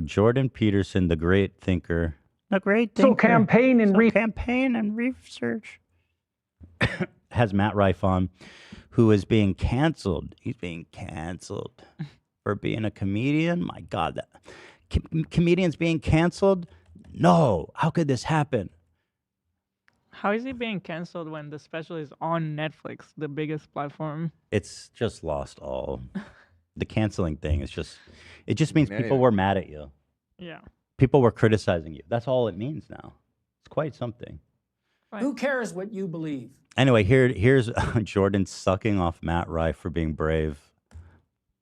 Jordan Peterson, the great thinker. The great So thinker. campaign and campaign and research. Has Matt Rife on, who is being canceled. He's being canceled for being a comedian. My God, comedians being canceled? No. How could this happen? How is he being canceled when the special is on Netflix, the biggest platform? It's just lost all. The canceling thing is just, it just means people were mad at you. Yeah. People were criticizing you. That's all it means now. It's quite something. Right. Who cares what you believe? Anyway, here's Jordan sucking off Matt Rife for being brave.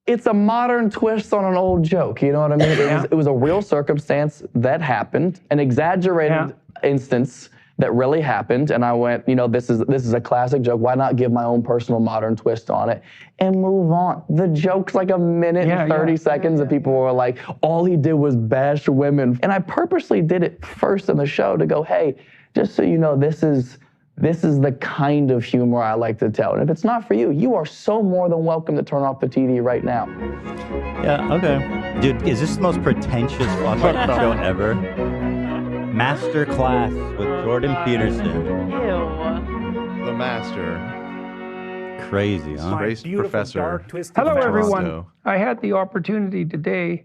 It's a modern twist on an old joke. You know what I mean? It was a real circumstance that happened, an exaggerated instance that really happened, and I went, you know, this is a classic joke. Why not give my own personal modern twist on it and move on? The joke's like a minute and 30 seconds, and people were like, all he did was bash women. And I purposely did it first in the show to go, hey, just so you know, this is the kind of humor I like to tell. And if it's not for you, you are so more than welcome to turn off the TV right now. Yeah, okay. Dude, is this the most pretentious fucking show ever? Master Class with Jordan Peterson. Ew. The master. Crazy, huh? Race professor. Hello, everyone. I had the opportunity today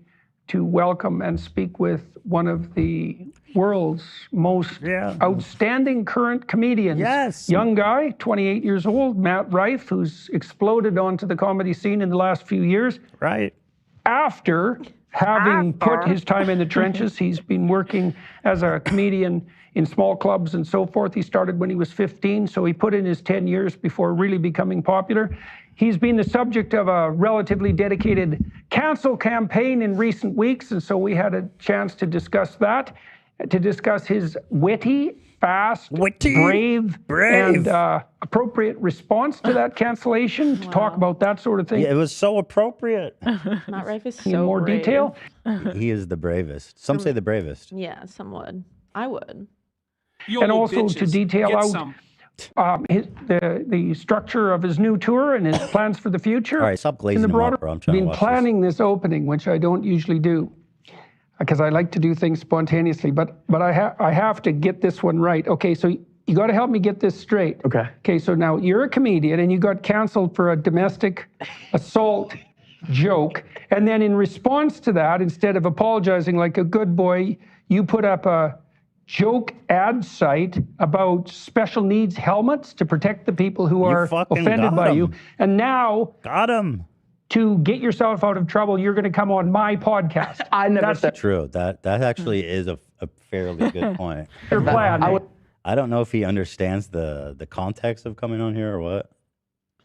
to welcome and speak with one of the world's most outstanding current comedians. Yes. Young guy, 28 years old, Matt Rife, who's exploded onto the comedy scene in the last few years. Right. After having put his time in the trenches, he's been working as a comedian in small clubs and so forth. He started when he was 15, so he put in his 10 years before really becoming popular. He's been the subject of a relatively dedicated cancel campaign in recent weeks, and so we had a chance to discuss that, to discuss his witty, fast, brave, and appropriate response to that cancellation, to talk about that sort of thing. Yeah, it was so appropriate. Matt Rife is so in more brave. detail. He is the bravest. Some say the bravest. Yeah, some would. I would. And also to detail out the structure of his new tour and his plans for the future. All right, stop glazing him up, bro. I'm trying to been watch planning this opening, which I don't usually do, because I like to do things spontaneously. But I have to get this one right. Okay, so you got to help me get this straight. Okay. Okay, so now you're a comedian and you got canceled for a domestic assault joke, and then in response to that, instead of apologizing like a good boy, you put up a joke ad site about special needs helmets to protect the people who are offended by you. And now, to get yourself out of trouble, you're going to come on my podcast. I never said true. That actually is a fairly good point. Your plan. I don't know if he understands the context of coming on here or what.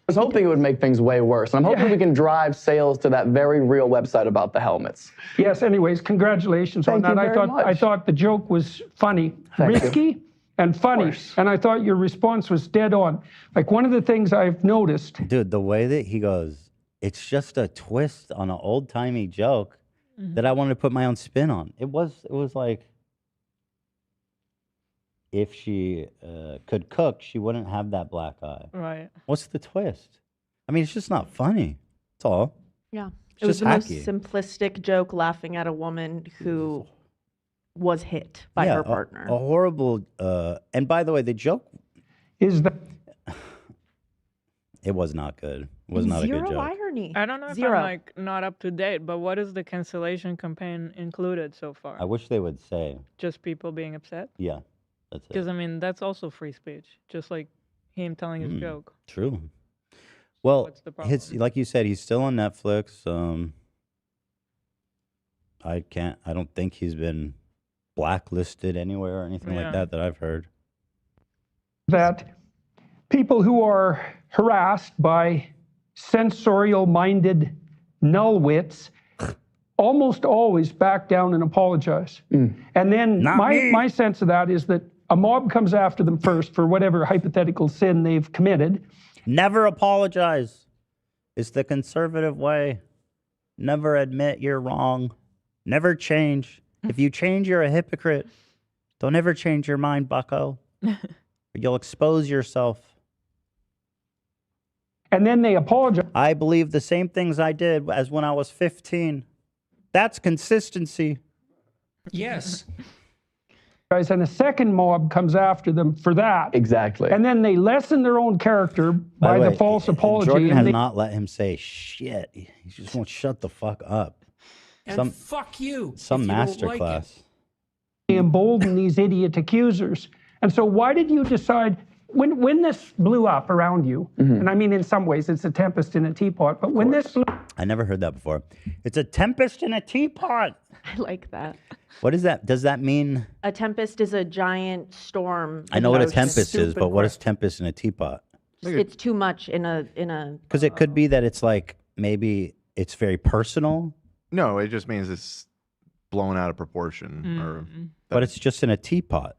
I was hoping it would make things way worse. I'm hoping we can drive sales to that very real website about the helmets. Yes, anyways, congratulations on that. I thought the joke was funny, risky and funny, and I thought your response was dead on. Like, one of the things I've noticed. Dude, the way that he goes, it's just a twist on an old-timey joke that I wanted to put my own spin on. It was like, if she could cook, she wouldn't have that black eye. Right. What's the twist? I mean, it's just not funny. That's all. Yeah. It's It was just the most hacky. simplistic joke, laughing at a woman who was hit by her partner. A horrible, and by the way, the joke is that it was not good. It was not a good joke. irony. I don't know if I'm like not up to date, but what is the cancellation campaign included so far? I wish they would say. Just people being upset? Yeah, that's it. Because I mean, that's also free speech, just like him telling his joke. True. Well, What's the problem? like you said, he's still on Netflix. I don't think he's been blacklisted anywhere or anything like that I've heard. That people who are harassed by sensorial-minded nullwits almost always back down and apologize. And then my sense of that is that a mob comes after them first for whatever hypothetical sin they've committed. Never apologize. It's the conservative way. Never admit you're wrong. Never change. If you change, you're a hypocrite. Don't ever change your mind, bucko. You'll expose yourself. And then they apologize. I believe the same things I did as when I was 15. That's consistency. Yes. Guys, and a second mob comes after them for that. Exactly. And then they lessen their own character by the way, false apology. Jordan and has they, not let him say shit. He just won't shut the fuck up. And fuck you. Some if you don't like masterclass. it. embolden these idiot accusers. And so why did you decide, when this blew up around you, and I mean in some ways it's a tempest in a teapot, but when this blew I never heard that before. It's a tempest in a teapot. I like that. What is that? Does that mean? A tempest is a giant storm. I know what a It's tempest is, super but what quick. is tempest in a teapot? It's too much in a. Because it could be that it's like maybe it's very personal, No, it just means it's blown out of proportion, or but it's just in a teapot.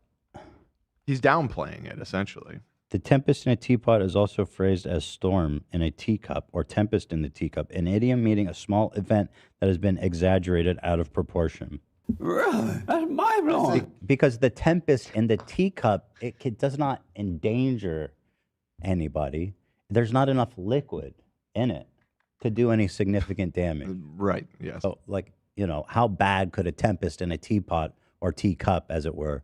he's downplaying it essentially. The tempest in a teapot is also phrased as storm in a teacup or tempest in the teacup, an idiom meaning a small event that has been exaggerated out of proportion. Really? That's mind-blowing. Because the tempest in the teacup, it does not endanger anybody. There's not enough liquid in it to do any significant damage. Right, yes. So, like, you know, how bad could a tempest in a teapot or teacup, as it were,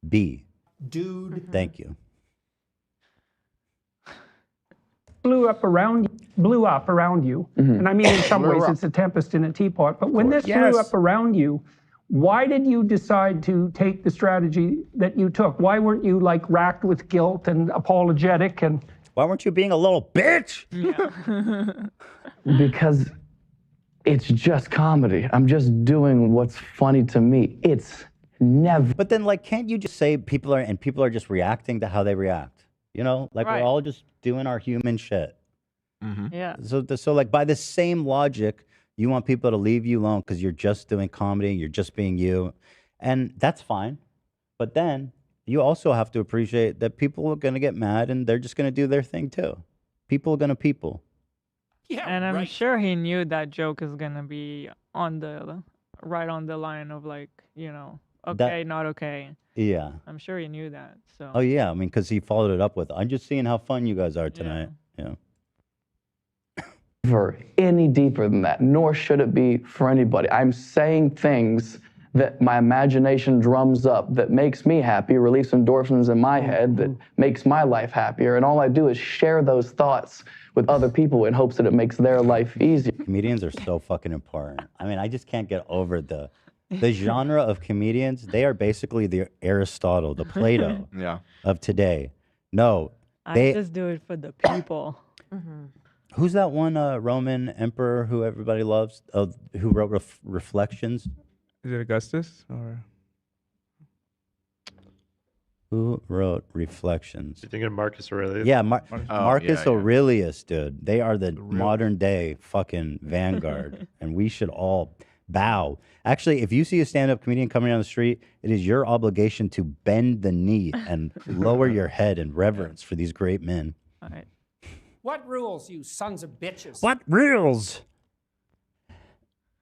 be? Dude. Thank you. blew up around you, and I mean in some ways it's a tempest in a teapot, but when this blew up around you, why did you decide to take the strategy that you took? Why weren't you like racked with guilt and apologetic and Why weren't you being a little bitch? Because it's just comedy. I'm just doing what's funny to me. It's never. But then, like, can't you just say people are just reacting to how they react? You know, like Right. we're all just doing our human shit. Yeah. So like by the same logic, you want people to leave you alone because you're just doing comedy, you're just being you, and that's fine. But then you also have to appreciate that people are going to get mad and they're just going to do their thing too. People are going to people. Yeah, And I'm right. sure he knew that joke is gonna be right on the line of like, okay, not okay. Yeah. I'm sure he knew that. So Oh yeah. I mean, because he followed it up with, "I'm just seeing how fun you guys are tonight." Yeah. Never any deeper than that, nor should it be for anybody. I'm saying things that my imagination drums up, that makes me happy, release endorphins in my head, that makes my life happier. And all I do is share those thoughts with other people in hopes that it makes their life easier. Comedians are so fucking important. I mean, I just can't get over the genre of comedians. They are basically the Aristotle, the Plato Yeah. of today. No, I they. just do it for the people. Who's that one Roman emperor who everybody loves? Who wrote Reflections? Is it Augustus or? Who wrote Reflections? You thinking of Marcus Aurelius? Yeah, Oh, Marcus yeah, yeah. Aurelius, dude. They are the modern day fucking vanguard, and we should all bow. Actually, if you see a stand-up comedian coming down the street, it is your obligation to bend the knee and lower your head in reverence for these great men. All right. What rules, you sons of bitches? What rules?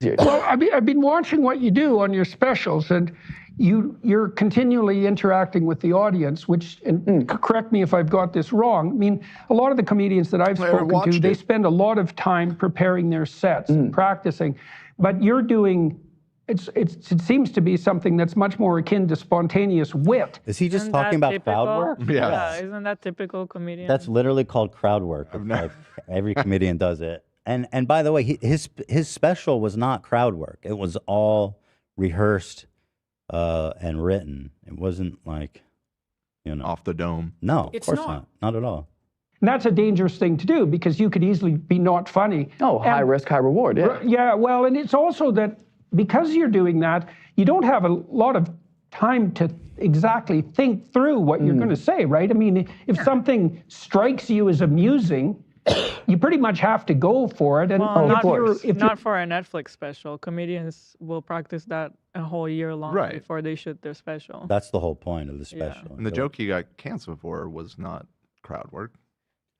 Well, I've been watching what you do on your specials, and you're continually interacting with the audience, which, and correct me if I've got this wrong, I mean, a lot of the comedians that I've spoken to, watched they it. spend a lot of time preparing their sets and practicing, but you're doing, it seems to be something that's much more akin to spontaneous wit. Is he just Isn't talking that about crowd work? typical? Yeah. Yeah, isn't that typical comedian? That's literally called crowd work. Like, every comedian does it. And by the way, his special was not crowd work. It was all rehearsed and written. It wasn't like, Off the dome. No, It's of course not. not at all. And that's a dangerous thing to do because you could easily be not funny. Oh, high risk, high reward, yeah. Yeah, well, and it's also that because you're doing that, you don't have a lot of time to exactly think through what you're going to say, right? I mean, if something strikes you as amusing, you pretty much have to go for it. And Well, if you're, not for a Netflix special. Comedians will practice that a whole year long Right. before they shoot their special. That's the whole point of the special. And the joke he got canceled for was not crowd work.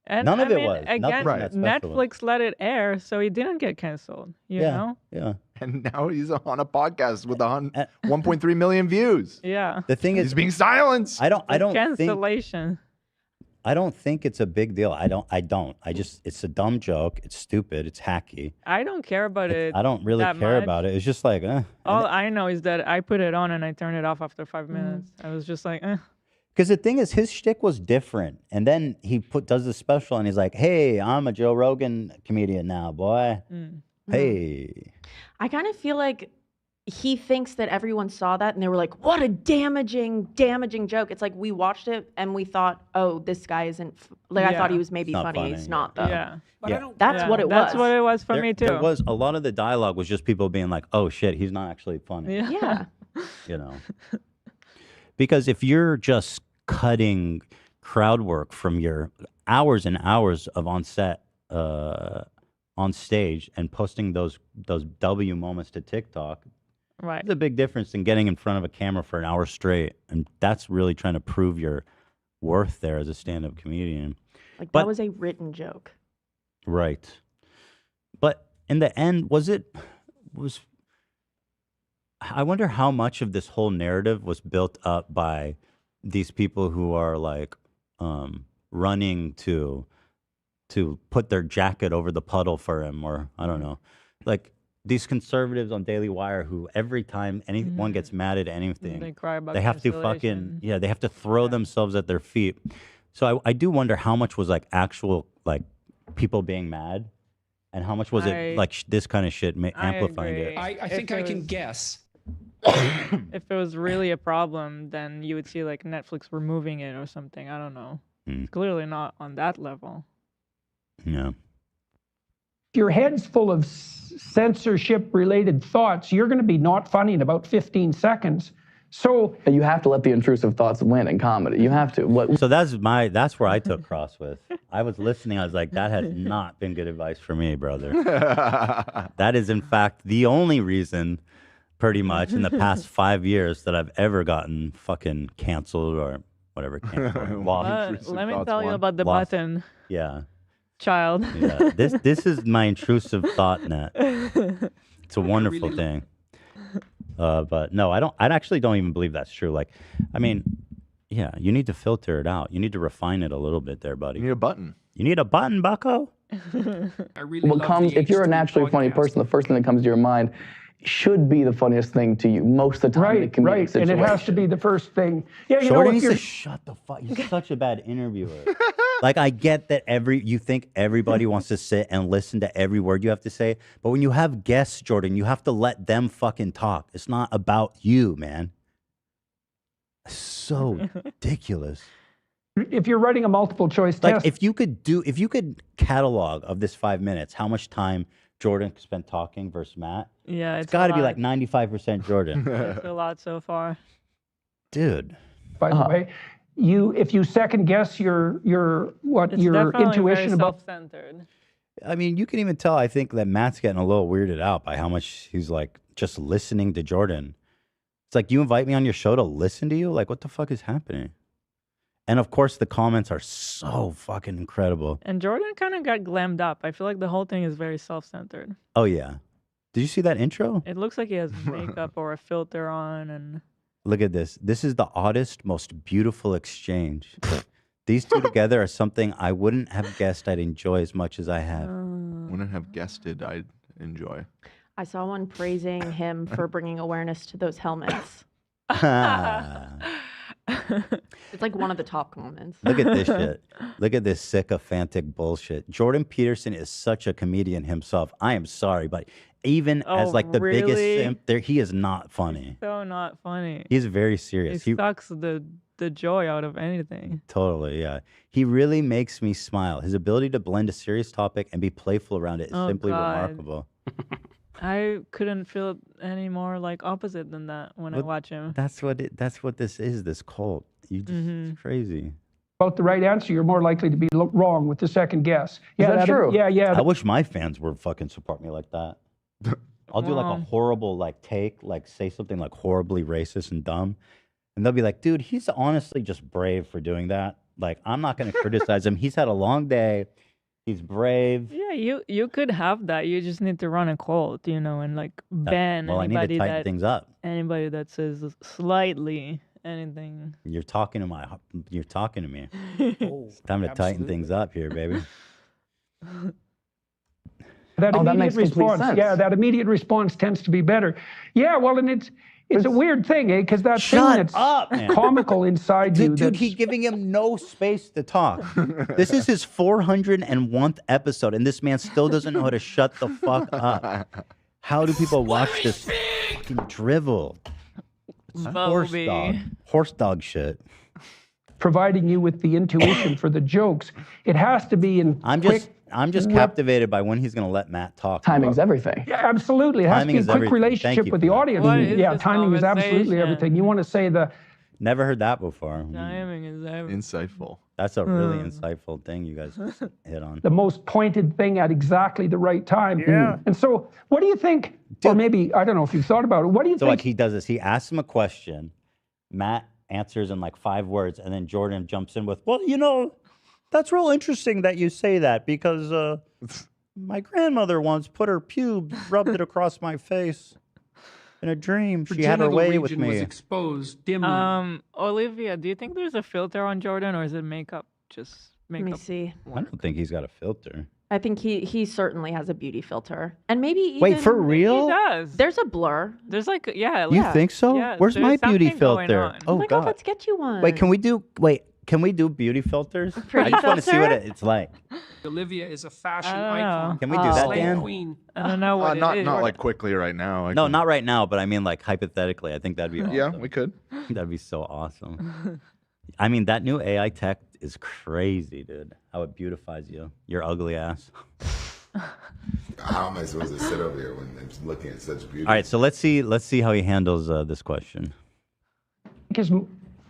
And None of I it mean, was. Nothing Again, from that special was. Netflix let it air, so he didn't get canceled. You Yeah, know? yeah. And now he's on a podcast with 1.3 million views. Yeah. The thing He's is, being silenced. I don't think Cancellation. I don't think it's a big deal. I don't. It's a dumb joke. It's stupid. It's hacky. I don't care about it. I don't really that care much. about it. It's just like, All I know is that I put it on and I turned it off after 5 minutes. I was just like, Because the thing is, his shtick was different, and then he does the special, and he's like, "Hey, I'm a Joe Rogan comedian now, boy. Hey." I kind of feel like he thinks that everyone saw that and they were like, what a damaging joke. It's like we watched it and we thought, oh, this guy isn't, I thought he was maybe funny. He's not, though. Yeah. But I don't. That's what it was. That's what it was for me, too. There was a lot of the dialogue was just people being like, "Oh shit, he's not actually funny." Yeah. You know, because if you're just cutting crowd work from your hours and hours of on set, on stage, and posting those W moments to TikTok, Right. there's a big difference in getting in front of a camera for an hour straight, and that's really trying to prove your worth there as a stand-up comedian. Like, that was a written joke. Right. But in the end, I wonder how much of this whole narrative was built up by these people who are like running to put their jacket over the puddle for him, or I don't know. Like these conservatives on Daily Wire who every time anyone gets mad at anything, They cry about they have to fucking, they have to throw themselves at their feet. So I do wonder how much was like actual like people being mad, and how much was it like this kind of shit amplifying it. I think I can guess. If it was really a problem, then you would see like Netflix removing it or something. I don't know. It's clearly not on that level. Yeah. Your head's full of censorship-related thoughts. You're going to be not funny in about 15 seconds. So you have to let the intrusive thoughts win in comedy. You have to. So that's where I took cross with. I was listening. I was like, that has not been good advice for me, brother. That is, in fact, the only reason, pretty much, in the past 5 years that I've ever gotten fucking canceled or whatever. Let me tell you about the button. Yeah. Child. Yeah. This is my intrusive thought net. It's a wonderful thing. But no, I actually don't even believe that's true. Like, I mean, yeah, you need to filter it out. You need to refine it a little bit there, buddy. You need a button. You need a button, bucko. I really What comes if you're a naturally funny person, the first thing that comes to your mind should be the funniest thing to you most of the time in a comedic situation. And it has to be the first thing. Yeah, you Jordan know, needs to shut the fuck. You're such a bad interviewer. Like, I get that you think everybody wants to sit and listen to every word you have to say, but when you have guests, Jordan, you have to let them fucking talk. It's not about you, man. So ridiculous. If you're writing a multiple choice Like, test, if you could catalog of this 5 minutes, how much time Jordan spent talking versus Matt? Yeah, it's got to be like 95% Jordan. It's a lot so far. Dude. by the way, if you second guess your intuition very about self-centered. I mean, you can even tell, I think, that Matt's getting a little weirded out by how much he's like just listening to Jordan. It's like, you invite me on your show to listen to you? Like, what the fuck is happening? And of course, the comments are so fucking incredible. And Jordan kind of got glammed up. I feel like the whole thing is very self-centered. Oh, yeah. Did you see that intro? It looks like he has makeup or a filter on, and Look at this. This is the oddest, most beautiful exchange. These two together are something I wouldn't have guessed I'd enjoy as much as I have. Wouldn't have guessed it. I'd enjoy. I saw one praising him for bringing awareness to those helmets. It's like one of the top comments. Look at this shit. Look at this sycophantic bullshit. Jordan Peterson is such a comedian himself. I am sorry, but even as like the biggest simp, he is not funny. so not funny. He's very serious. He sucks the joy out of anything. Totally, yeah. He really makes me smile. His ability to blend a serious topic and be playful around it is simply remarkable. I couldn't feel any more like opposite than that when I watch him. That's what this is, this cult. It's crazy. the right answer, you're more likely to be wrong with the second guess. Yeah, Is that true? Yeah. I wish my fans would fucking support me like that. I'll do like a horrible like take, like say something like horribly racist and dumb. And they'll be like, dude, he's honestly just brave for doing that. Like, I'm not going to criticize him. He's had a long day. He's brave. Yeah, you could have that. You just need to run a cult, and like ban I need to anybody tighten things up. Anybody that says slightly anything. You're talking to me. It's time to tighten things up here, baby. That that immediate makes complete response, sense. yeah, that immediate response tends to be better. Yeah, well, and it's a weird thing, eh? Because that thing Shut that's up, man. comical inside you. Dude, he's giving him no space to talk. This is his 401th episode, and this man still doesn't know how to shut the fuck up. How do people watch this fucking drivel? It's horse dog shit. providing you with the intuition for the jokes. It has to be in I'm just captivated by when he's going to let Matt talk. Timing's everything. Yeah, absolutely. It has Timing to is be a quick everything. Thank relationship you with for the that. audience. What is Yeah, this timing is absolutely conversation? everything. You want to say the Never heard that before. Timing is everything. Insightful. That's a really insightful thing you guys hit on. the most pointed thing at exactly the right time. Yeah. And so, what do you think? Or maybe I don't know if you've thought about it. What do you So think? like he does this. He asks him a question. Matt answers in like 5 words, and then Jordan jumps in with, "Well, you know, that's real interesting that you say that because my grandmother once put her pubes, rubbed it across my face in a dream. She had her way with me." Was exposed dimly. Olivia, do you think there's a filter on Jordan, or is it makeup? Just Let makeup. me see. I don't think he's got a filter. I think he certainly has a beauty filter, and maybe even Wait, for He real? does. There's a blur. There's like you You think so? yeah, Where's my there's beauty something going filter? on. Oh my God, let's get you one. Wait, can we do beauty filters? I Pretty just want to see what filter? it's like. Olivia is a fashion I don't icon. know. Can we do that, Slay Dan? queen. I don't know what Not it is. not like quickly right now. No, not right now, but I mean like hypothetically. I think that'd be awesome. Yeah, we could. That'd be so awesome. I mean, that new AI tech is crazy, dude. How it beautifies you. Your ugly ass. How am I supposed to sit over here when I'm looking at such beauty? All right, so let's see how he handles this question. Because,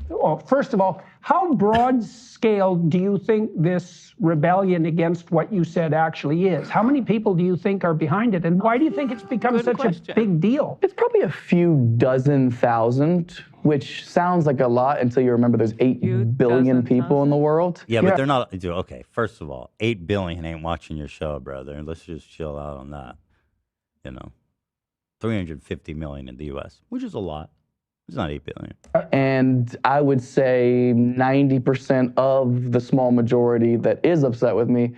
well, first of all, how broad scale do you think this rebellion against what you said actually is? How many people do you think are behind it? And why do you think it's become Good such question. a big deal? It's probably a few dozen thousand, which sounds like a lot until you remember there's 8 Few billion dozen people in the world. Yeah, but they're not. Dude, okay, first of all, 8 billion ain't watching your show, brother. Let's just chill out on that. You know, 350 million in the U.S., which is a lot. It's not 8 billion. And I would say 90% of the small majority that is upset with me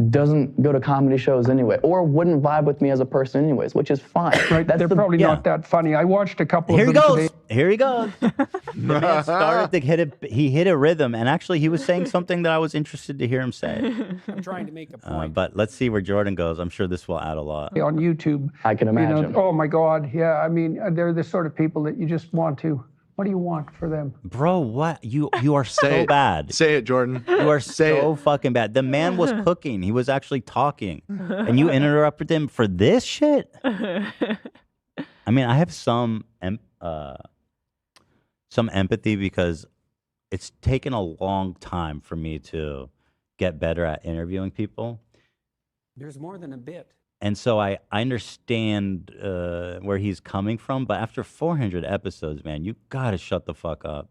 doesn't go to comedy shows anyway, or wouldn't vibe with me as a person anyways, which is fine. Right? They're probably yeah. not that funny. I watched a couple Here he of them goes. today. Here he goes. The man started to hit it. He hit a rhythm, and actually, he was saying something that I was interested to hear him say. I'm trying to make a point. But let's see where Jordan goes. I'm sure this will add a lot. On YouTube. I can imagine. Oh my God. Yeah. I mean, they're the sort of people that you just want to. What do you want for them? Bro, what you are so bad. Say it, Jordan. You are Say so fucking bad. The man was cooking. He was actually talking, and you interrupted him for this shit. I mean, I have some empathy because it's taken a long time for me to get better at interviewing people. There's more than a bit. And so I understand where he's coming from, but after 400 episodes, man, you gotta shut the fuck up.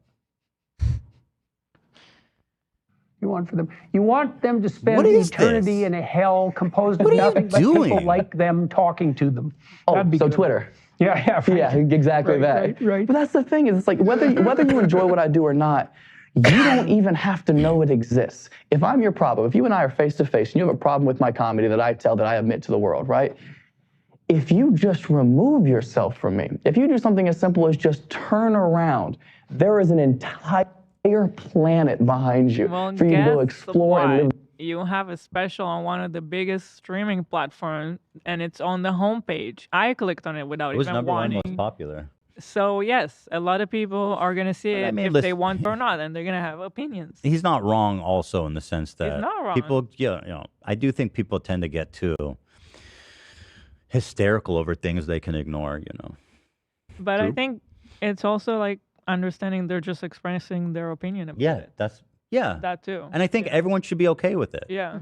You want for them? You want them to spend What is eternity this? in a hell composed What of are you nothing but people doing? like them talking to them. Oh, That'd be so good. Twitter. Yeah, yeah. Right. Yeah, exactly Right, that. right. But that's the thing, is it's like whether you enjoy what I do or not, you don't even have to know it exists. If I'm your problem, if you and I are face to face and you have a problem with my comedy that I tell, that I admit to the world, right? If you just remove yourself from me, if you do something as simple as just turn around, there is an entire planet behind you Well, for you to go guess explore and what? live. You have a special on one of the biggest streaming platforms, and it's on the homepage. I clicked on it without It was even number one wanting. most popular. So yes, a lot of people are gonna see But I it mean, if they listen- want or not, and they're gonna have opinions. He's not wrong also in the sense that not wrong. people, I do think people tend to get too hysterical over things they can ignore, But I True. think it's also like understanding they're just expressing their opinion about Yeah, it. yeah. That too. And I think everyone should be okay with it. Yeah.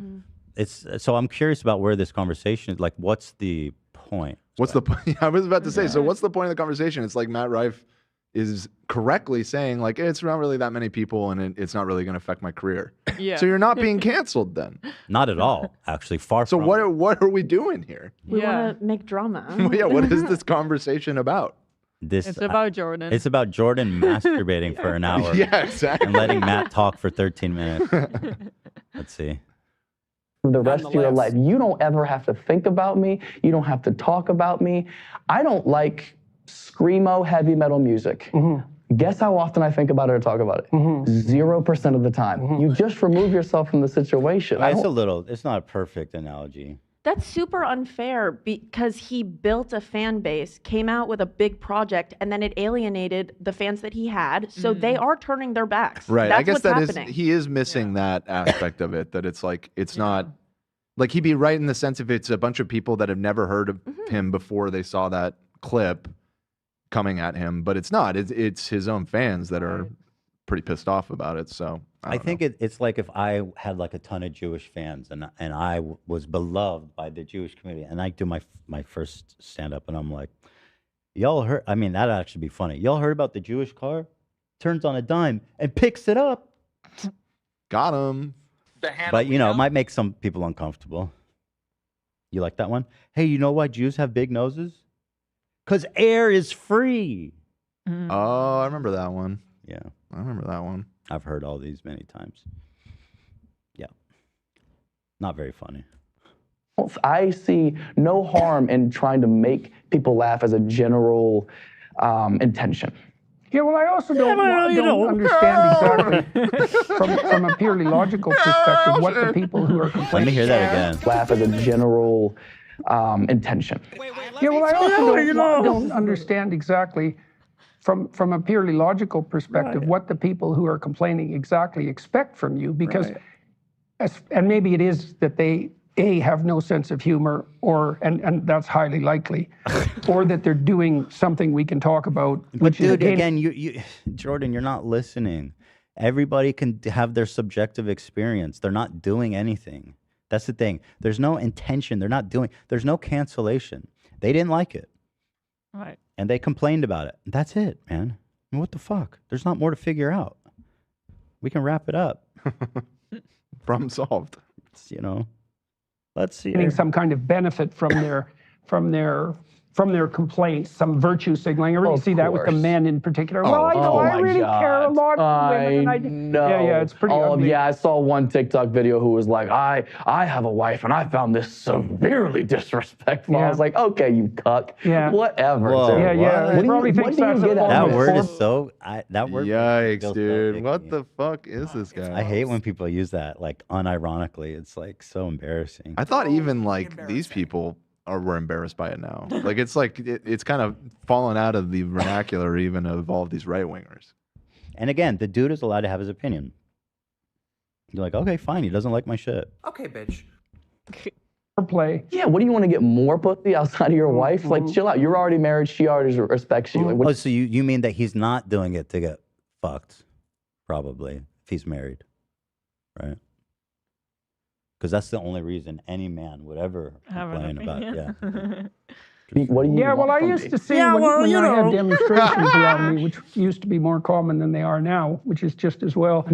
It's so I'm curious about where this conversation is. Like, what's the point? What's the point? I was about to say, so what's the point of the conversation? It's like Matt Rife is correctly saying, like, it's not really that many people and it's not really going to affect my career. Yeah. So you're not being canceled then. Not at all, actually. Far So from. what are we doing here? We Yeah. want to make drama. Yeah, what is this conversation about? It's about Jordan. It's about Jordan masturbating for an hour. Yeah, exactly. And letting Matt talk for 13 minutes. Let's see. The rest of your life. You don't ever have to think about me. You don't have to talk about me. I don't like screamo heavy metal music. Guess how often I think about it or talk about it? 0% of the time. You just remove yourself from the situation. It's not a perfect analogy. That's super unfair because he built a fan base, came out with a big project, and then it alienated the fans that he had. So they are turning their backs. Right. That's I guess what's that happening. he is missing that aspect of it. That it's like it's not like he'd be right in the sense if it's a bunch of people that have never heard of him before they saw that clip coming at him, but it's not. It's his own fans that are pretty pissed off about it. So I think it's like if I had like a ton of Jewish fans and I was beloved by the Jewish community, and I do my first stand up and I'm like, y'all heard? I mean, that'd actually be funny. Y'all heard about the Jewish car? Turns on a dime and picks it up. Got him. But you know, it might make some people uncomfortable. You like that one? Hey, you know why Jews have big noses? Because air is free. Oh, I remember that one. Yeah. I remember that one. I've heard all these many times. Yeah. Not very funny. I see no harm in trying to make people laugh as a general intention. Yeah, well, I also don't understand exactly from a purely logical perspective what the people who are complaining. Let me hear that again. Laugh as a general intention. Yeah, well, I also don't understand exactly from a purely logical perspective what the people who are complaining exactly expect from you, because, and maybe it is that they have no sense of humor, and that's highly likely, or that they're doing something we can talk about. But dude, again, you Jordan, you're not listening. Everybody can have their subjective experience. They're not doing anything. That's the thing. There's no intention. There's no cancellation. They didn't like it. Right. And they complained about it. That's it, man. I mean, what the fuck? There's not more to figure out. We can wrap it up. Problem solved. You know. Let's see. Getting some kind of benefit from their complaints, some virtue signaling. I really see that with the men in particular. Well, I know I really care a lot for women. I know. Yeah, it's pretty ugly. Yeah, I saw one TikTok video who was like, I have a wife and I found this severely disrespectful. I was like, okay, you cuck. Yeah. Whatever. Whoa, dude. What do you get at that word is so. That word. Yikes, dude! What the fuck is this guy? I hate when people use that like unironically. It's like so embarrassing. I thought even like these people were embarrassed by it now. Like it's kind of fallen out of the vernacular even of all of these right wingers. And again, the dude is allowed to have his opinion. You're like, okay, fine. He doesn't like my shit. Okay, bitch. Play. Yeah, what do you want to get more pussy outside of your wife? Like, chill out. You're already married. She already respects you. Like, what so you mean that he's not doing it to get fucked? Probably, if he's married, right? Because that's the only reason any man would ever complain about. Yeah. What do you well, I used to see when I had demonstrations around me, which used to be more common than they are now, which is just as well.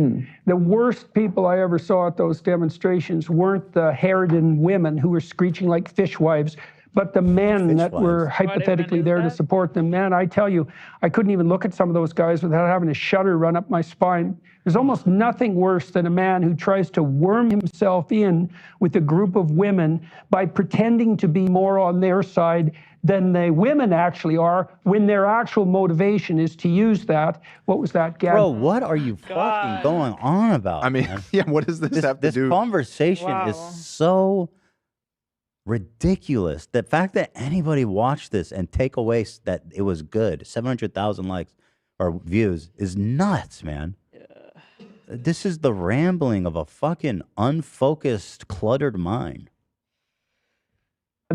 The worst people I ever saw at those demonstrations weren't the harridan women who were screeching like fishwives, but the men that were hypothetically there to support them. Man, I tell you, I couldn't even look at some of those guys without having a shudder run up my spine. There's almost nothing worse than a man who tries to worm himself in with a group of women by pretending to be more on their side than the women actually are, when their actual motivation is to use that. What was that, Gab? Bro, what are you fucking going on about? I mean, man? yeah, what does this have to do? This conversation is so ridiculous. The fact that anybody watched this and take away that it was good, 700,000 likes or views, is nuts, man. This is the rambling of a fucking unfocused, cluttered mind.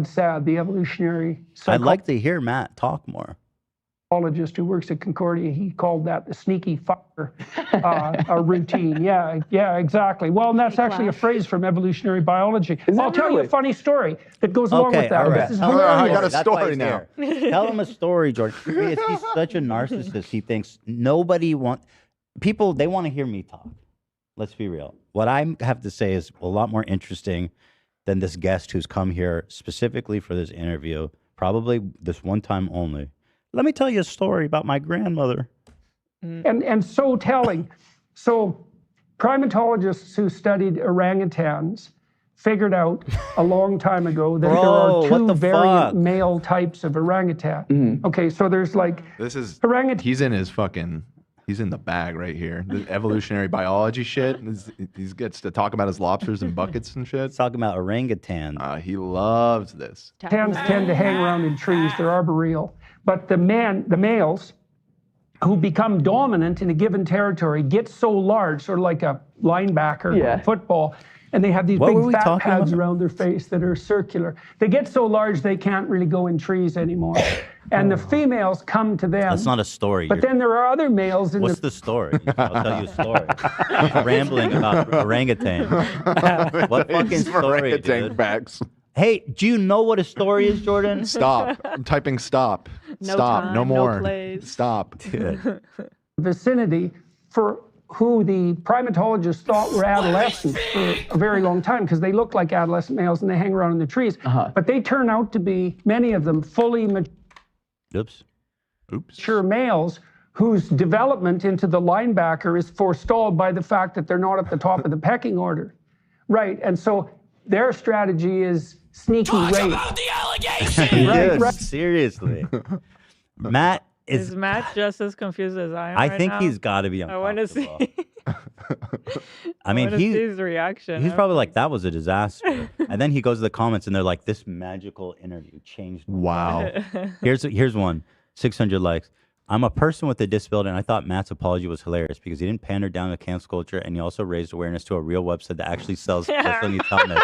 Sad, the evolutionary I'd like to hear Matt talk more. Psychologist who works at Concordia, he called that the sneaky fucker routine. Yeah, exactly. Well, and that's actually a phrase from evolutionary biology. I'll tell you a funny story that goes along with that. All right. This is I got a story now. Tell him a story, George. He's such a narcissist. He thinks nobody wants... People, they want to hear me talk. Let's be real. What I have to say is a lot more interesting than this guest who's come here specifically for this interview, probably this one time only. Let me tell you a story about my grandmother. And so telling. So primatologists who studied orangutans figured out a long time ago that there are two variant male types of orangutan. Okay, so there's like he's in his fucking. He's in the bag right here. The evolutionary biology shit. He gets to talk about his lobsters and buckets and shit. Talking about orangutan. He loves this. Orangutans tend to hang around in trees. They're arboreal. But the males who become dominant in a given territory get so large, sort of like a linebacker in football, and they have these big fat pads around their face that are circular. They get so large they can't really go in trees anymore. And the females come to them. That's not a story. But then there are other males in What's the story? I'll tell you a story. Rambling about orangutan. What fucking story, dude? Facts. Hey, do you know what a story is, Jordan? Stop. I'm typing stop. No Stop. time, no more. No place. Stop. Vicinity for who the primatologists thought were adolescents for a very long time because they look like adolescent males and they hang around in the trees. But they turn out to be, many of them, fully mature males whose development into the linebacker is forestalled by the fact that they're not at the top of the pecking order. Right, and so their strategy is sneaky rape. Talk about the allegation! Right. Seriously. Matt is Matt just as confused as I am? I think he's got to be uncomfortable. I want to see. I mean, see his reaction. He's probably like, "That was a disaster," and then he goes to the comments, and they're like, "This magical interview changed." Wow. Here's one. 600 likes. I'm a person with a disability, and I thought Matt's apology was hilarious because he didn't pander down to cancel culture, and he also raised awareness to a real website that actually sells Newtowness.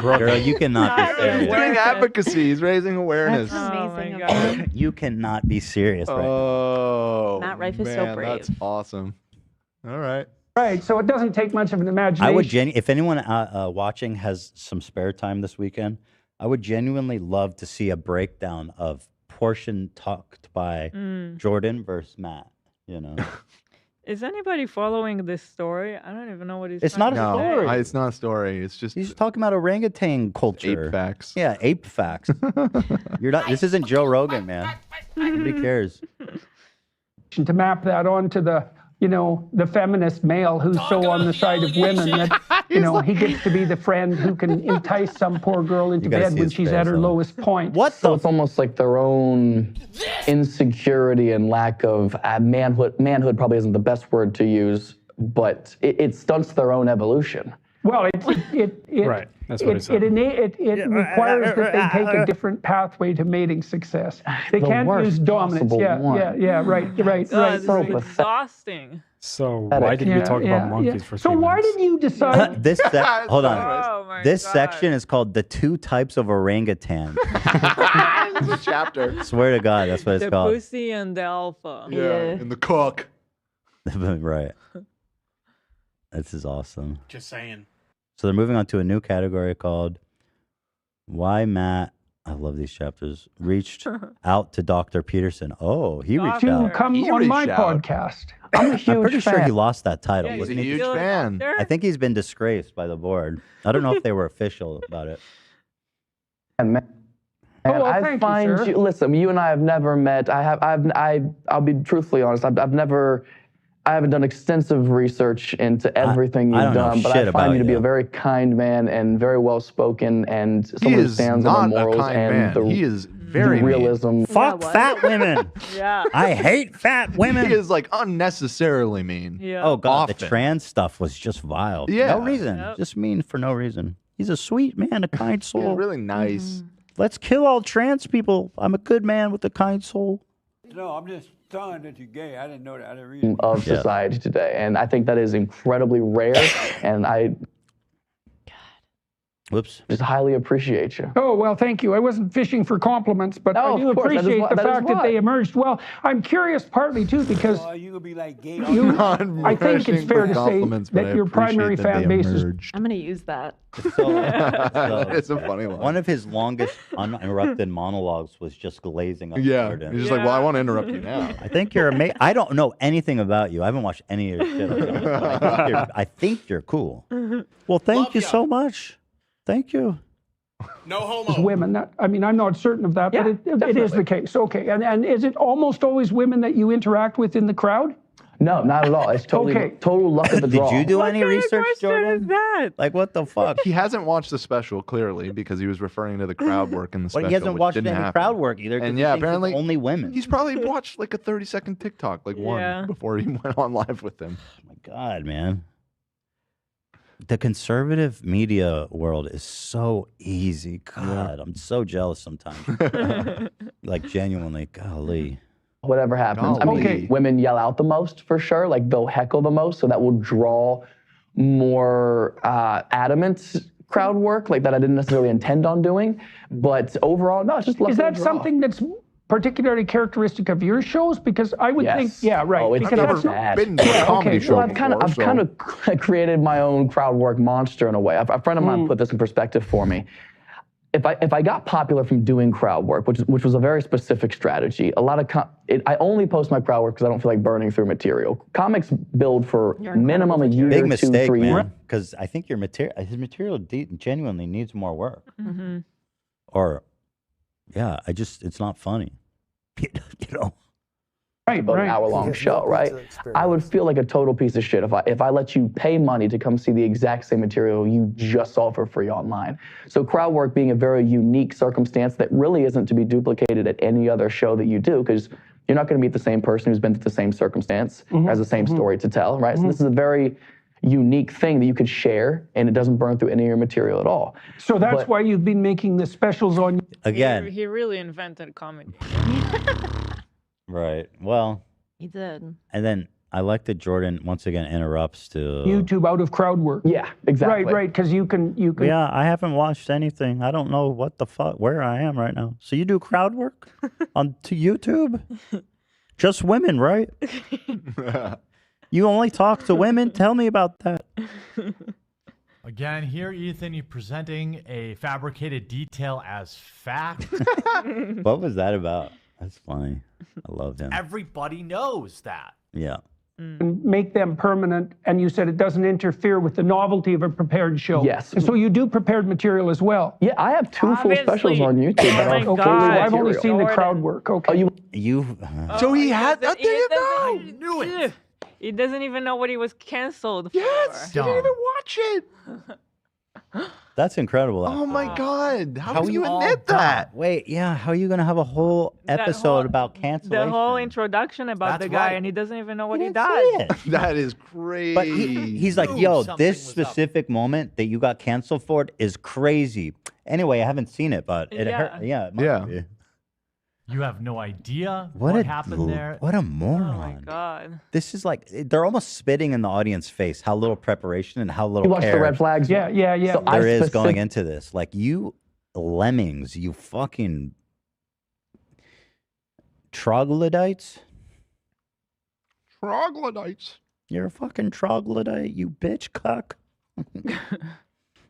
Girl, you cannot be serious. He's doing advocacy. He's raising awareness. That's amazing. Oh You cannot be serious right now. Matt Rife is so brave. That's awesome. All right. Right, so it doesn't take much of an imagination. I would if anyone watching has some spare time this weekend, I would genuinely love to see a breakdown of portion talked by Jordan versus Matt. You know, is anybody following this story? I don't even know what he's. It's not a story. It's not a story. It's just he's talking about orangutan culture. Ape facts. Yeah, ape facts. You're not. This isn't Joe Rogan, man. Nobody cares. To map that onto the the feminist male who's so on the side of women that, he gets to be the friend who can entice some poor girl into bed when she's at her lowest point. So it's almost like their own insecurity and lack of manhood. Manhood probably isn't the best word to use, but it stunts their own evolution. Well, right. That's what it requires that they take a different pathway to mating success. They can't use dominance. Right. It's exhausting. So why did we talk about monkeys for 3 So why minutes? did you decide? Hold on. Oh my This God. section is called the 2 types of orangutan. It's a chapter. Swear to God, that's what it's The called. pussy and the alpha. And the cook. Right. This is awesome. Just saying. So they're moving on to a new category called Why Matt, I love these chapters, reached out to Dr. Peterson. Oh, he reached out. Come on my podcast. I'm a huge I'm pretty sure fan. he lost that title. He's a wasn't he? huge fan. I think he's been disgraced by the board. I don't know if they were official about it. And I thank find you, sir. listen, you and I have never met. I'll be truthfully honest. I haven't done extensive research into everything I you've don't know done, but shit I find about you to be you. a very kind man and very well spoken and someone who stands on the morals and he is very the realism. Fuck fat women. Yeah. I hate fat women. He is like unnecessarily mean. Yeah. Oh, God. The Often. trans stuff was just vile. Yeah. No reason. Yep. Just mean for no reason. He's a sweet man, a kind soul. He's really nice. Let's kill all trans people. I'm a good man with a kind soul. No, I'm just stunned that you're gay. I didn't know that. I didn't read it. Of society today, and I think that is incredibly rare, and I Whoops. just highly appreciate you. Oh, well, thank you. I wasn't fishing for compliments, but No, I do of course, that is appreciate why- the that is fact that why. they emerged well. I'm curious partly, too, because You gonna be like gay? I think it's fair to say that your primary fan base is... I'm going to use that. It's a funny line. One of his longest uninterrupted monologues was just glazing up. Yeah. Jordan. He's just like, well, I want to interrupt you now. I think you're amazing. I don't know anything about you. I haven't watched any of your shit. I think you're cool. Well, thank you so much. Thank you. No homo. Women. I mean, I'm not certain of that, but it is the case. Okay. And is it almost always women that you interact with in the crowd? No, not at all. It's total luck of the draw. Did you do any research, What Jordan? is that? Like, what the fuck? He hasn't watched the special, clearly, because he was referring to the crowd work in the special. Well, he hasn't which watched didn't any happen. crowd work either. 'cause And he yeah, thinks it's apparently only women. He's probably watched like a 30-second TikTok, like one, before he went on live with them. Oh my God, man. The conservative media world is so easy. God, I'm so jealous sometimes. Like, genuinely, golly. Whatever happens. I mean, women yell out the most for sure. Like they'll heckle the most, so that will draw more adamant crowd work, like that I didn't necessarily intend on doing. But overall, no, it's just luck Is of the that draw. something that's particularly characteristic of your shows? Because I would think, right. Oh, it's because bad. been to a comedy show Well, I've kind of created my own crowd work monster in a way. A friend of mine put this in perspective for me. If I got popular from doing crowd work, which was a very specific strategy, a lot of I only post my crowd work because I don't feel like burning through material. Comics build for minimum a year, Big mistake, 2-3 years. man. Because I think his material genuinely needs more work. Mm-hmm. Or, yeah, it's not funny. You know. About an hour-long show, right? I would feel like a total piece of shit if I let you pay money to come see the exact same material you just saw for free online. So crowd work being a very unique circumstance that really isn't to be duplicated at any other show that you do, because you're not going to meet the same person who's been through the same circumstance, has the same story to tell, right? So this is a very unique thing that you could share, and it doesn't burn through any of your material at all. So that's why you've been making the specials on. Again. He really invented comedy. Right. Well. He did. And then I like that Jordan once again interrupts to YouTube out of crowd work. Yeah, exactly. Right, because you can. Yeah, I haven't watched anything. I don't know what the fuck where I am right now. So you do crowd work to YouTube? Just women, right? You only talk to women? Tell me about that. Again, here, Ethan, you're presenting a fabricated detail as fact. What was that about? That's funny. I love him. Everybody knows that. Yeah. And make them permanent, and you said it doesn't interfere with the novelty of a preprepared show. Yes. And so you do prepared material as well. Yeah, I have 2 full specials on YouTube. that are Okay, fully I've only material. seen the crowd work. Okay. You. So he had that He thing doesn't- about. Knew it. He doesn't even know what he was canceled for. Yes, he didn't even watch it. That's incredible. Oh my God! How do you all admit that? Wait, yeah. How are you gonna have a whole episode about cancellation? The whole introduction about That's the guy, right. and he doesn't even know what he Didn't does. say it. That is crazy. But he's like, yo, this specific moment that you got canceled for it is crazy. Anyway, I haven't seen it, but it hurt. Yeah. It must be. You have no idea What what happened there. What a Oh moron. my God. This is like, they're almost spitting in the audience face how little preparation and how little You watch care the red flags? Yeah. So there is going into this. Like, you lemmings, you fucking troglodytes. Troglodytes. You're a fucking troglodyte, you bitch cuck.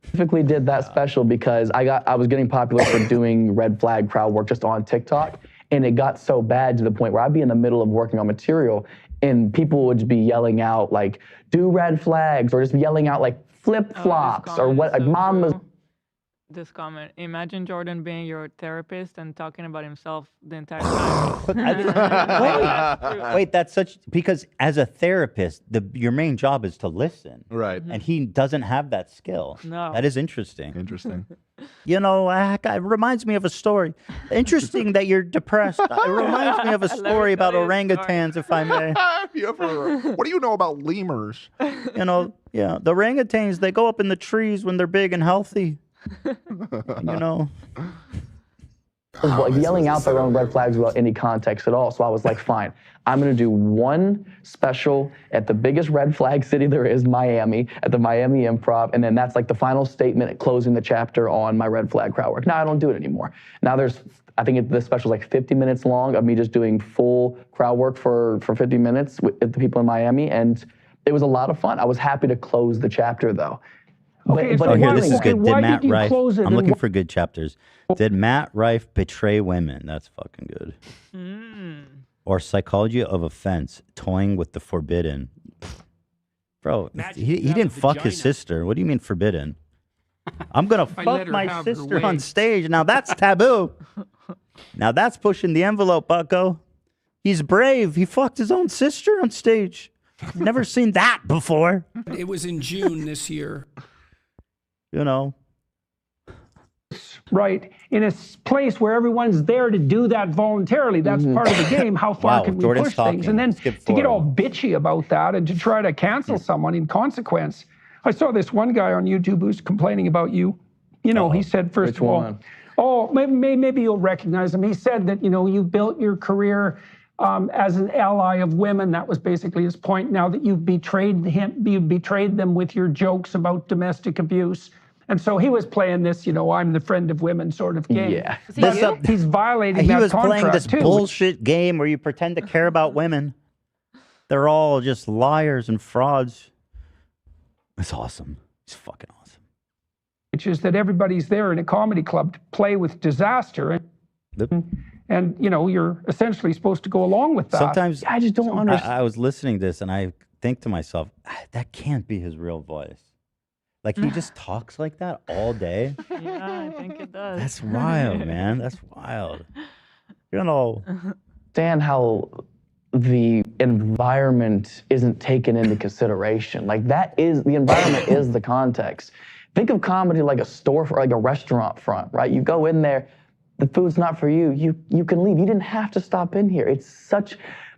Specifically did that special because I was getting popular for doing red flag crowd work just on TikTok, and it got so bad to the point where I'd be in the middle of working on material and people would be yelling out like, do red flags, or just yelling out like flip flops or what, like mama's. This comment. Imagine Jordan being your therapist and talking about himself the entire time. Wait, that's such, because as a therapist, your main job is to listen. Right. And he doesn't have that skill. No. That is interesting. Interesting. You know, it reminds me of a story. Interesting that you're depressed. It reminds me of a story about orangutans, if I may. What do you know about lemurs? You know, yeah, the orangutans, they go up in the trees when they're big and healthy. You know. Like yelling out their own red flags without any context at all. So I was like, fine, I'm gonna do one special at the biggest red flag city there is, Miami, at the Miami Improv, and then that's like the final statement at closing the chapter on my red flag crowd work. Now I don't do it anymore. Now I think this special is like 50 minutes long of me just doing full crowd work for 50 minutes with the people in Miami, and it was a lot of fun. I was happy to close the chapter though. Okay, Oh, here, this is good. Did why Matt did you Rife? close it I'm looking and for good chapters. Did Matt Rife betray women? That's fucking good. Or psychology of offense, toying with the forbidden. Bro, he didn't fuck his sister. What do you mean forbidden? I'm gonna I let fuck her my have her sister on way. stage. Now that's taboo. Now that's pushing the envelope, bucko. He's brave. He fucked his own sister on stage. Never seen that before. It was in June this year. You know. Right, in a place where everyone's there to do that voluntarily. That's part of the game. How far Wow, can we Jordan's push things? And then to get all bitchy about that and to try to cancel someone in consequence. I saw this one guy on YouTube who's complaining about you. You know, he said, first of all, oh, maybe you'll recognize him. He said that, you know, you built your career as an ally of women. That was basically his point. Now that you've betrayed them with your jokes about domestic abuse. And so he was playing this, you know, I'm the friend of women sort of game. Yeah. But he's violating that He was contract playing this too. bullshit game where you pretend to care about women. They're all just liars and frauds. It's awesome. It's fucking awesome. Which is that everybody's there in a comedy club to play with disaster. And you know, you're essentially supposed to go along with that. Sometimes I just don't understand. I was listening to this and I think to myself, that can't be his real voice. Like he just talks like that all day. Yeah, I think it does. That's wild, man. That's wild. You know. Understand how the environment isn't taken into consideration. Like the environment is the context. Think of comedy like a store or like a restaurant front, right? You go in there, the food's not for you. You can leave. You didn't have to stop in here.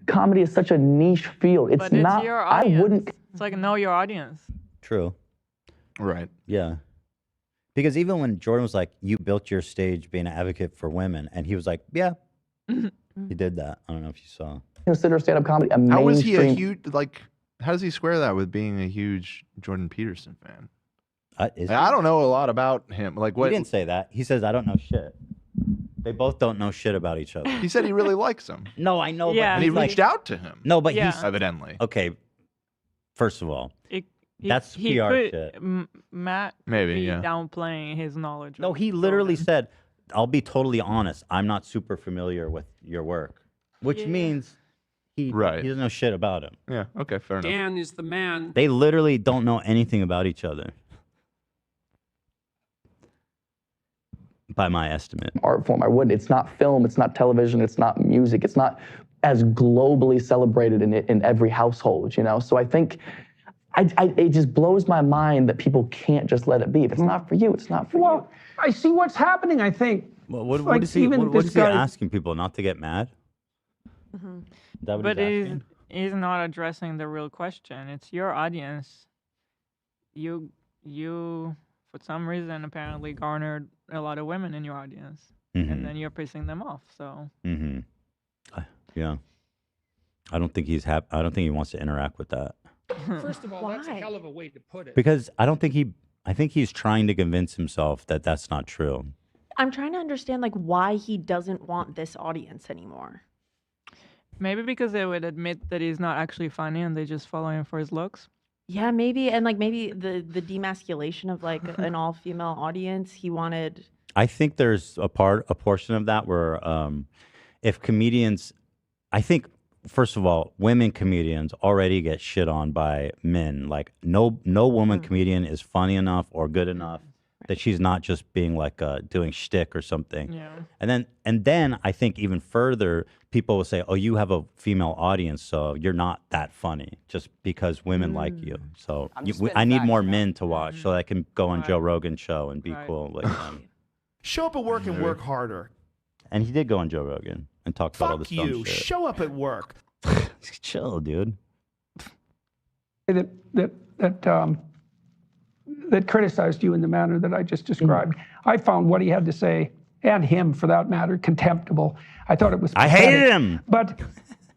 Comedy is such a niche field. It's But not. it's your audience. I wouldn't. It's like know your audience. True. Right. Yeah. Because even when Jordan was like, you built your stage being an advocate for women, and he was like, yeah, he did that. I don't know if you saw. Consider stand-up comedy a mainstream. How is he a huge, like, how does he square that with being a huge Jordan Peterson fan? I don't know a lot about him. Like, what? He didn't say that. He says, I don't know shit. They both don't know shit about each other. He said he really likes him. No, I know. Yeah. But And he he's like- reached out to him. No, but Yeah. he's Evidently. okay. First of all, He- that's he PR could- shit. Matt Maybe, be yeah. downplaying his knowledge. No, of he literally Jordan. said, I'll be totally honest. I'm not super familiar with your work, which Yeah. means he doesn't know shit about him. Yeah. Okay. Fair enough. Dan is the man. They literally don't know anything about each other. By my estimate. Art form. I wouldn't. It's not film. It's not television. It's not music. It's not as globally celebrated in every household. You know. So I think. It just blows my mind that people can't just let it be. If it's not for you, it's not for you. Well, I see what's happening, I think. Well, what Like, is he? even What this is he guy- asking people not to get mad? Is that what But he's asking? he's not addressing the real question. It's your audience. You for some reason apparently garnered a lot of women in your audience, Mhm. and then you're pissing them off. So Mm-hmm. Yeah. I don't think he's happy. I don't think he wants to interact with that First of all, that's a hell of a way to put it. because I don't think he. I think he's trying to convince himself that that's not true. I'm trying to understand like why he doesn't want this audience anymore. maybe because they would admit that he's not actually funny and they just follow him for his looks. Yeah, maybe, and like maybe the demasculation of like an all-female audience. He wanted. I think there's a portion of that where if comedians, I think first of all, women comedians already get shit on by men. Like no woman comedian is funny enough or good enough that she's not just being like doing shtick or something. Yeah. And then I think even further, people will say, "Oh, you have a female audience, so you're not that funny just because women like you." So I need more men to watch so I can go on Joe Rogan's show and be cool like them. Show up at work and work harder. And he did go on Joe Rogan and talk about all Fuck this dumb you. shit. Show up at work. Chill, dude. That criticized you in the manner that I just described. I found what he had to say, and him for that matter, contemptible. I thought it was I pathetic. hated him. But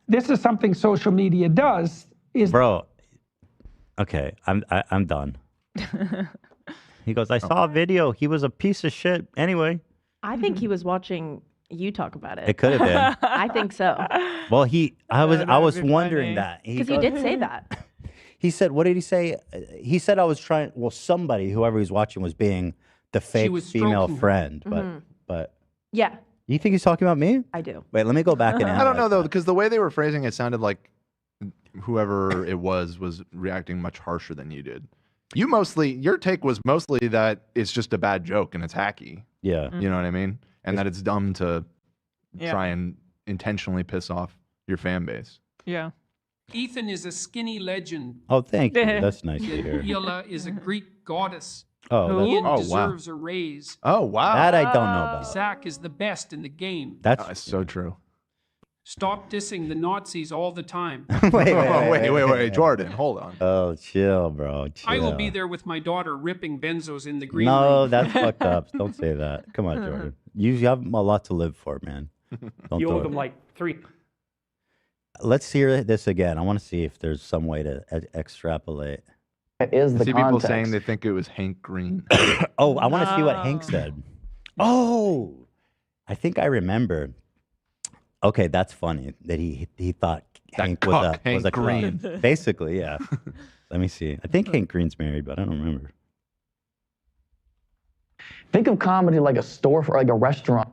this is something social media does. Bro, okay, I'm done. He goes, I saw a video. He was a piece of shit. Anyway. I think he was watching you talk about it. It could have been. I think so. Well, I was be wondering funny. that. Because he did say that. He said, what did he say? He said I was trying, well, somebody, whoever he's watching, was being the fake was female stroking her. friend. But Yeah, you think he's talking about me? I do. Wait, let me go back and I don't know analyze though, that. because the way they were phrasing it sounded like whoever it was reacting much harsher than you did. Your take was mostly that it's just a bad joke and it's hacky. Yeah. You know what I mean? And that it's dumb to Yeah. try and intentionally piss off your fan base. Yeah. Ethan is a skinny legend. Oh, thank you. That's nice to hear. Hela is a Greek goddess. Oh, Ian wow. deserves a raise. Oh, wow. That I don't know about. Isaac is the best in the game. That's so true. Stop dissing the Nazis all the time. wait, Jordan, hold on. Oh, chill, bro. Chill. I will be there with my daughter ripping benzos in the green No, room. that's fucked up. Don't say that. Come on, Jordan. You have a lot to live for, man. Don't You throw owe it. them like 3. Let's hear this again. I want to see if there's some way to extrapolate. It is I the see people context. saying they think it was Hank Green. Oh, I want to see what Hank said. Oh, I think I remember. Okay, that's funny that he thought Hank was cuck, a Hank cuck. Green. Basically, yeah. Let me see. I think Hank Green's married, but I don't remember. Think of comedy like a store for like a restaurant.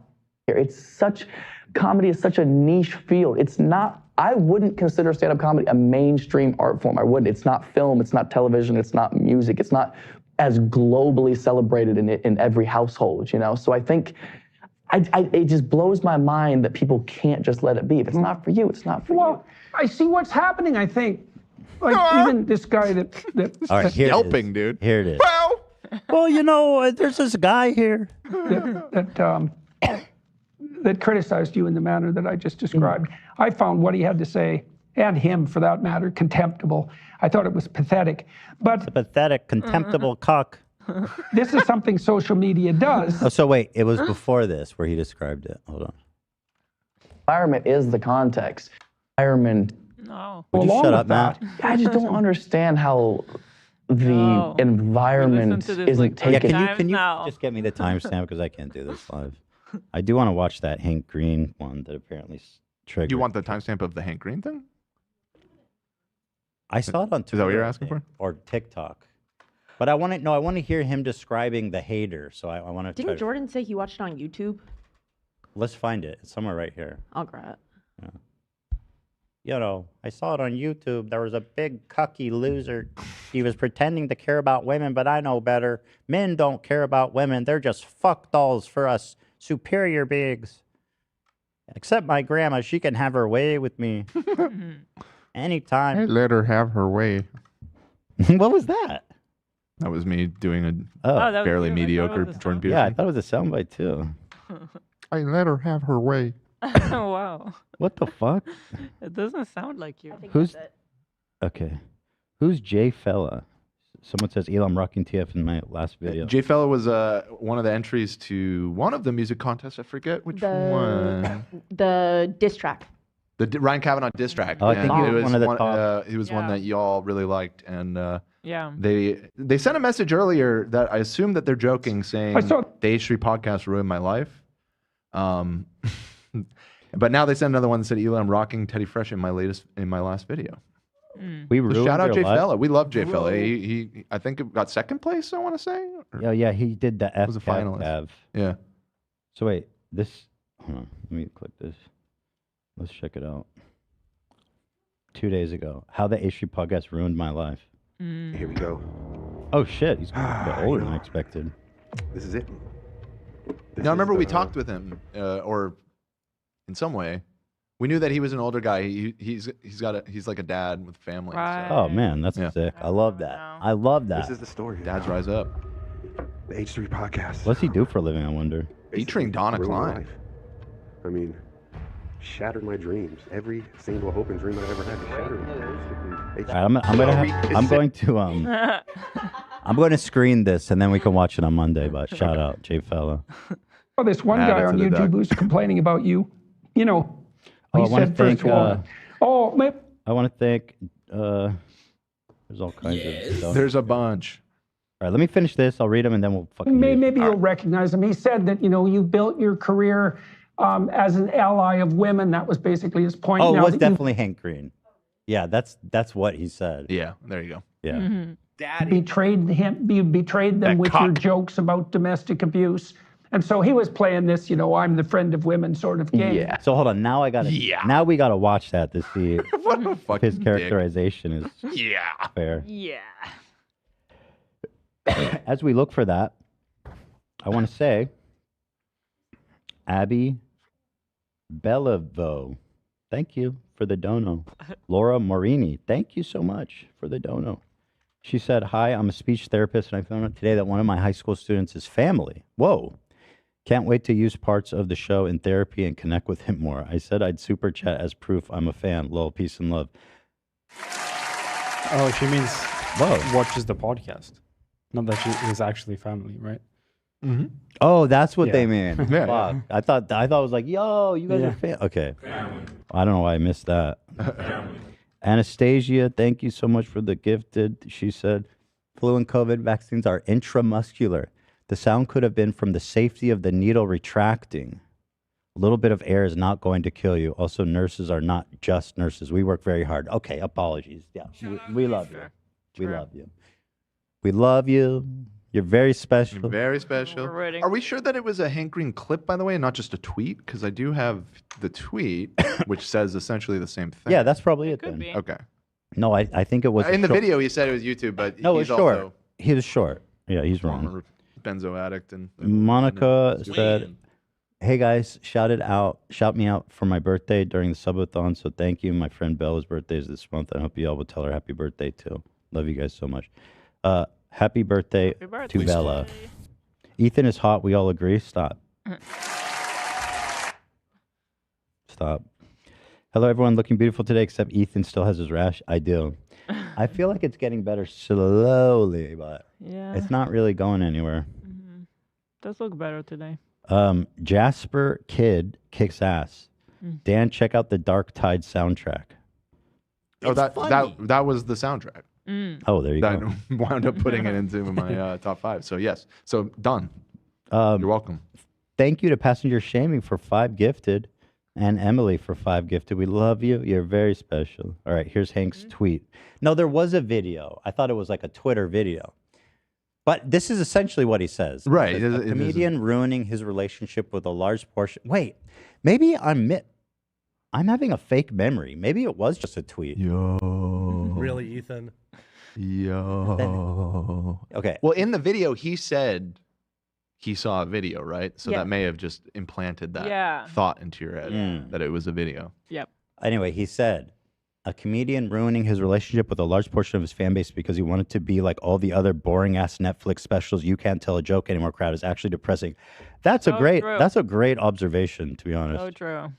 Comedy is such a niche field. It's not, I wouldn't consider stand-up comedy a mainstream art form. I wouldn't. It's not film, it's not television, it's not music, it's not as globally celebrated in every household, you know? So I think, it just blows my mind that people can't just let it be. If it's not for you, it's not for you. I see what's happening, I think. Like, even this guy that All right, here Yelping, it is. dude. Here it is. Well, you know, there's this guy here. that criticized you in the manner that I just described. I found what he had to say, and him for that matter, contemptible. I thought it was pathetic. But It's a pathetic, contemptible cuck. this is something social media does. Oh, so wait, it was before this where he described it. Hold on. Environment is the context. Environment. No. Would you along shut with up, Matt? I just don't understand how the environment to this, isn't like, Yeah, taken. can you now. just get me the timestamp because I can't do this live. I do want to watch that Hank Green one that apparently triggered. You want the timestamp of the Hank Green thing? I saw it on Twitter. Is that what you're I asking think, for? or TikTok. But I want to hear him describing the hater. So I want to. Didn't Jordan say he watched it on YouTube? Let's find it. It's somewhere right here. I'll grab it. Yeah. You know, I saw it on YouTube. There was a big cucky loser. He was pretending to care about women, but I know better. Men don't care about women. They're just fuck dolls for us superior beings. Except my grandma, she can have her way with me. Anytime. Let her have her way. What was that? That was me doing a Oh, that was fairly you. I thought it mediocre was a Jordan sound. Peterson. Yeah, I thought it was a soundbite too. I let her have her way. Wow. What the fuck? It doesn't sound like you. Who's okay? Who's Jay Fella? Someone says Eli, I'm rocking TF in my last video. Jay Fella was one of the entries to one of the music contests. I forget which one. The diss track. The Ryan Kavanaugh diss track. Oh, I think he it was one of the top. He was one that y'all really liked, and Yeah. they sent a message earlier that I assume that they're joking, saying the H3 podcast ruined my life. But now they sent another one that said, "Eli, I'm rocking Teddy Fresh in my last video." We So ruined shout out your Jay life? Fella. We love Jay Fella. He I think it got second place. I want to say. Or- Yeah, he did the F was a finalist. Yeah. So wait, this. Hold on, let me click this. Let's check it out. 2 days ago, how the H3 podcast ruined my life. Here we go. Oh shit, he's a bit older than I expected. This is it. Now, remember we talked with him, or in some way, we knew that he was an older guy. He's like a dad with a family. Right. Oh man, that's sick. I love that. I love that. This is the story. Dads rise up. The H3 podcast. What's he do for a living? I wonder. Featuring Donna Ruined my Klein. life. I mean, shattered my dreams. Every single open dream I ever had. Shattered. All right, I'm going to screen this and then we can watch it on Monday. But shout out Jay Fella. Oh, this one Add guy it on to the YouTube deck. who's complaining about you. You know, Oh, he said first of all, I want to thank. There's all kinds of stuff. There's a bunch. All right, let me finish this. I'll read them and then we'll fucking. maybe you'll recognize him. He said that, you know, you built your career as an ally of women. That was basically his point. Oh, it Now was that definitely Hank Green. Yeah, that's what he said. Yeah, there you go. Yeah. you betrayed him, you betrayed them That with your cock. jokes about domestic abuse. And so he was playing this, you know, I'm the friend of women sort of game. Yeah. So hold on. Now I gotta. Yeah. Now we gotta watch that to see What a if fucking his characterization is dick. Yeah. fair. Yeah. as we look for that, I want to say, Abby Bellavo, thank you for the dono. Laura Morini, thank you so much for the dono. She said, hi, I'm a speech therapist, and I found out today that one of my high school students is family. Whoa. Can't wait to use parts of the show in therapy and connect with him more. I said I'd super chat as proof I'm a fan. Lol, peace and love. Oh, she means Whoa. watches the podcast. Not that she is actually family, right? Mm-hmm. Oh, that's what Yeah. they mean. Yeah. Fuck. I thought it was like, yo, you guys Yeah. are fan. Okay. I don't know why I missed that. Anastasia, thank you so much for the gifted. She said, flu and COVID vaccines are intramuscular. The sound could have been from the safety of the needle retracting. A little bit of air is not going to kill you. Also, nurses are not just nurses. We work very hard. Okay, apologies. Yeah, we love you. We love you. We love you. You're very special. You're very special. We're ready. Are we sure that it was a Hank Green clip, by the way, and not just a tweet? Because I do have the tweet, which says essentially the same thing. Yeah, that's probably it Could then. be. Okay. No, I think it was In the short- video, he said it was YouTube, but No, it he's was short. also He was short. Yeah, he's wrong. former benzo addict. And Monica said, hey guys, shout me out for my birthday during the subathon. So thank you. My friend Bella's birthday is this month. I hope you all will tell her happy birthday too. Love you guys so much. Happy birthday to Bella. Ethan is hot. We all agree. Stop. Stop. Hello, everyone. Looking beautiful today, except Ethan still has his rash. I do. I feel like it's getting better slowly, but Yeah. it's not really going anywhere. Does look better today. Jasper Kidd kicks ass. Dan, check out the Dark Tide soundtrack. Oh, that was the soundtrack. Oh, there you that go. wound up putting it into my top 5. So yes, so done. You're welcome. Thank you to Passenger Shaming for 5 gifted, and Emily for 5 gifted. We love you. You're very special. All right, here's Hank's tweet. No, there was a video. I thought it was like a Twitter video. But this is essentially what he says. Right. He says, a comedian ruining his relationship with a large portion. Wait, maybe I'm having a fake memory. Maybe it was just a tweet. Yo. Really, Ethan? Yo. Okay. Well, in the video, he said he saw a video, right? So Yeah. that may have just implanted that Yeah. thought into your head that it was a video. Yep. Anyway, he said, a comedian ruining his relationship with a large portion of his fan base because he wanted to be like all the other boring ass Netflix specials. You can't tell a joke anymore. Crowd is actually depressing. That's So a great. true. That's a great observation, to be honest. So true.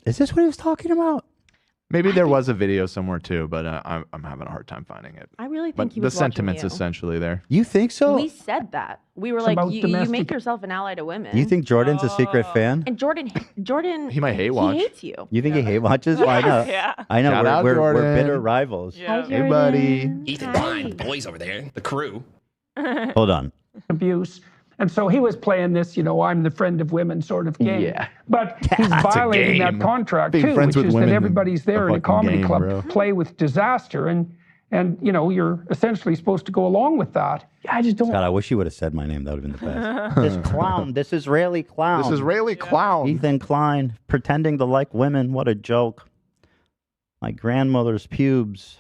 Is this what he was talking about? Maybe there was a video somewhere too, but I'm having a hard time finding it. I really think But he the was watching sentiment's you. essentially there. You think so? We said that. We were It's like, about you domestic- make yourself an ally to women. You think Jordan's a secret fan? And Jordan, He might hate watch. He hates you. You think he hate watches? I know. Yeah. I know. Shout out, We're Jordan. bitter rivals. Yeah. Hey, buddy. Ethan Klein, the boys over there, the crew. Hold on. abuse. And so he was playing this, I'm the friend of women sort of game. Yeah. But he's violating that game. contract Being too, friends which with is that women everybody's is there a in a comedy fucking game, club bro. to play with disaster. And you're essentially supposed to go along with that. I just don't. God, I wish you would have said my name. That would have been the best. This clown, this Israeli clown. This Israeli clown. Ethan Klein, pretending to like women. What a joke. My grandmother's pubes.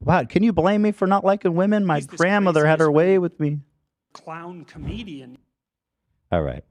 Wow, can you blame me for not liking women? My He's this grandmother had her crazy way with me. Clown comedian. All right.